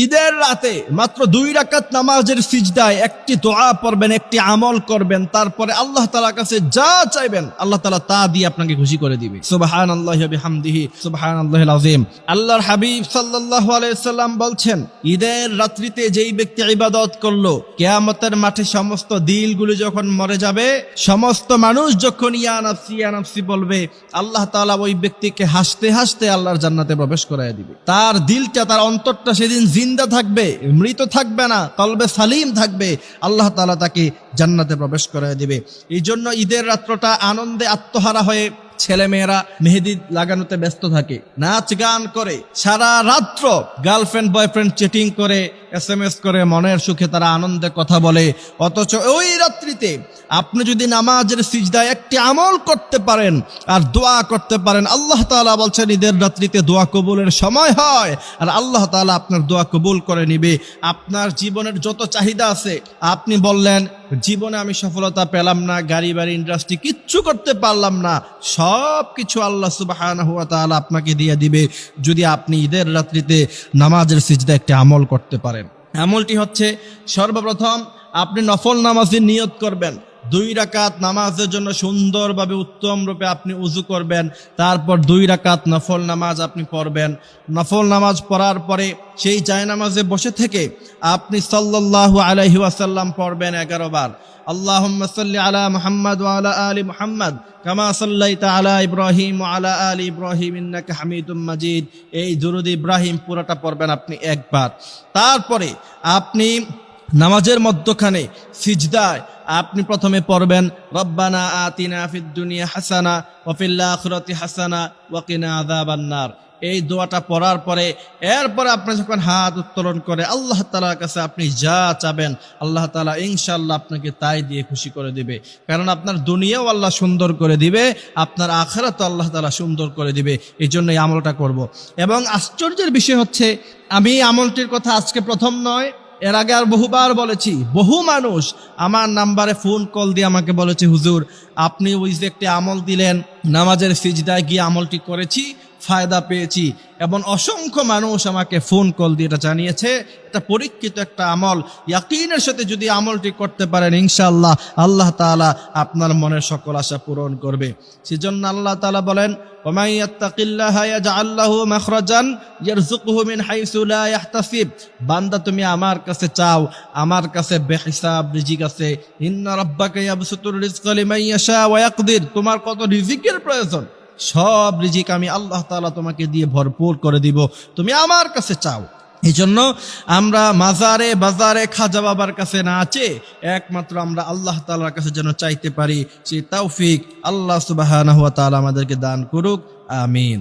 ঈদের রাতে মাত্র 2 রাকাত নামাজের সিজদায় একটি দোয়া পড়বেন, একটি আমল করবেন, তারপরে আল্লাহ তাআলার কাছে যা চাইবেন আল্লাহ তাআলা তা দিয়ে আপনাকে খুশি করে দিবে। সুবহানাল্লাহি ওয়া বিহামদিহি সুবহানাল্লাহিল আযীম। আল্লাহর হাবিব সাল্লাল্লাহু আলাইহি ওয়াসাল্লাম বলছেন, ঈদের রাত্রিতে যেই ব্যক্তি ইবাদত করলো, কিয়ামতের মাঠে সমস্ত দিলগুলো যখন মরে যাবে, সমস্ত মানুষ যখন ইয়া নাফসি ইয়া নাফসি বলবে, আল্লাহ তাআলা ওই ব্যক্তিকে হাসতে হাসতে আল্লাহর জান্নাতে প্রবেশ করায় দিবে। তার দিলটা, তার অন্তরটা সেদিন জিন্দা থাকবে, মৃত থাকবে না, কলবে সালিম থাকবে। আল্লাহ তাআলা তাকে জান্নাতে প্রবেশ করায় দিবে। এই জন্য ঈদের রাত্রটা আনন্দে আত্মহারা হয়ে ছেলেমেয়েরা মেহেদি লাগানোতে ব্যস্ত থাকে, নাচ গান করে, সারা রাত্র গার্লফ্রেন্ড বয়ফ্রেন্ড চেটিং করে, SMS করে, মনের সুখে তারা আনন্দে কথা বলে। অথচ ওই রাত্রিতে আপনি যদি নামাজের সিজদায় একটি আমল করতে পারেন আর দোয়া করতে পারেন, আল্লাহ তাআলা বলছেন ঈদের রাত্রিতে দোয়া কবুলের সময় হয়, আর আল্লাহ তাআলা আপনার দোয়া কবুল করে নিবে। আপনার জীবনের যত চাহিদা আছে, আপনি বললেন জীবনে আমি সফলতা পেলাম না, গাড়ি বাড়ি ইন্ডাস্ট্রি কিচ্ছু করতে পারলাম না, সব কিছু আল্লাহ সুবহানাহু ওয়া তাআলা আপনাকে দিয়ে দিবে যদি আপনি ঈদের রাত্রিতে নামাজের সিজদায় একটি আমল করতে পারেন। আমলটি হচ্ছে, সর্বপ্রথম আপনি নফল নামাজের নিয়ত করবেন। 2 রাকাত নামাজের জন্য সুন্দরভাবে উত্তম রূপে আপনি উযু করবেন, তারপর 2 রাকাত নফল নামাজ আপনি পড়বেন। নফল নামাজ পড়ার পরে সেই জায়নামাজে বসে থেকে আপনি সাল্লাল্লাহু আলাইহি ওয়াসাল্লাম পড়বেন 11 বার। আল্লাহুম্মা সাল্লি আলা মুহাম্মাদ ওয়া আলা আলি মুহাম্মাদ কামা সাল্লাইতা আলা ইব্রাহিম ওয়া আলা আলি ইব্রাহিম ইন্নাকা হামিদুম মাজিদ। এই দুরূদ ইব্রাহিম পুরোটা পড়বেন আপনি একবার। তারপরে আপনি নামাজের মধ্যখানে সিজদায় আপনি প্রথমে পড়বেন রব্বানা আতিনা ফিদ দুনিয়া হাসানা ওয়া ফিল আখিরাতি হাসানা ওয়া কিনা আযাবান নার। এই দোয়াটা পড়ার পরে এরপরে আপনি যখন হাত উত্তোলন করে আল্লাহ তাআলার কাছে আপনি যা চাবেন, আল্লাহ তাআলা ইনশাআল্লাহ আপনাকে তাই দিয়ে খুশি করে দিবে। কারণ আপনার দুনিয়াও আল্লাহ সুন্দর করে দিবে, আপনার আখিরাতও আল্লাহ তাআলা সুন্দর করে দিবে। এই জন্য এই আমলটা করব। এবং আশ্চর্যের বিষয় হচ্ছে, আমি এই আমলটির কথা আজকে প্রথম নয়, এর আগে আর বহুবার বলেছি। বহু মানুষ আমার নাম্বারে ফোন কল দিয়ে আমাকে বলেছে, হুজুর আপনি ওই যে একটি আমল দিলেন, নামাজের সিজদায় গিয়ে আমলটি করেছি, ফায়দা পেয়েছি। এবং অসংখ্য মানুষ আমাকে ফোন কল দিয়ে এটা জানিয়েছে, এটা পরীক্ষিত একটা আমল, ইয়াকিনের সাথে যদি আমলটি করতে পারেন ইনশাআল্লাহ আল্লাহ তাআলা আপনার মনের সকল আশা পূরণ করবে। সেজন্য আল্লাহ তাআলা বলেন, ওয়ামান ইয়াত্তাকিল্লাহা ইয়াজআল লাহু মাখরাজান ইয়ারযুকহু মিন হাইসু লা ইয়াহতাসিব। বান্দা তুমি আমার কাছে চাও, আমার কাছে বেহিসাব রিজিক আছে। ইন্না রাব্বাকা ইয়াবসুতুর রিজকা লিমান ইয়াশা ওয়া ইয়াকদির। তোমার কত রিজিকের প্রয়োজন, সব রিজিক আমি আল্লাহ তাআলা তোমাকে দিয়ে ভরপুর করে দিব, তুমি আমার কাছে চাও। এই জন্য আমরা মাজারে বাজারে খাজা বাবার কাছে না চেয়ে একমাত্র আমরা আল্লাহ তাআলার কাছে যেন চাইতে পারি, সেই তৌফিক আল্লাহ সুবহানাহু ওয়া তাআলা আমাদেরকে দান করুক। আমিন।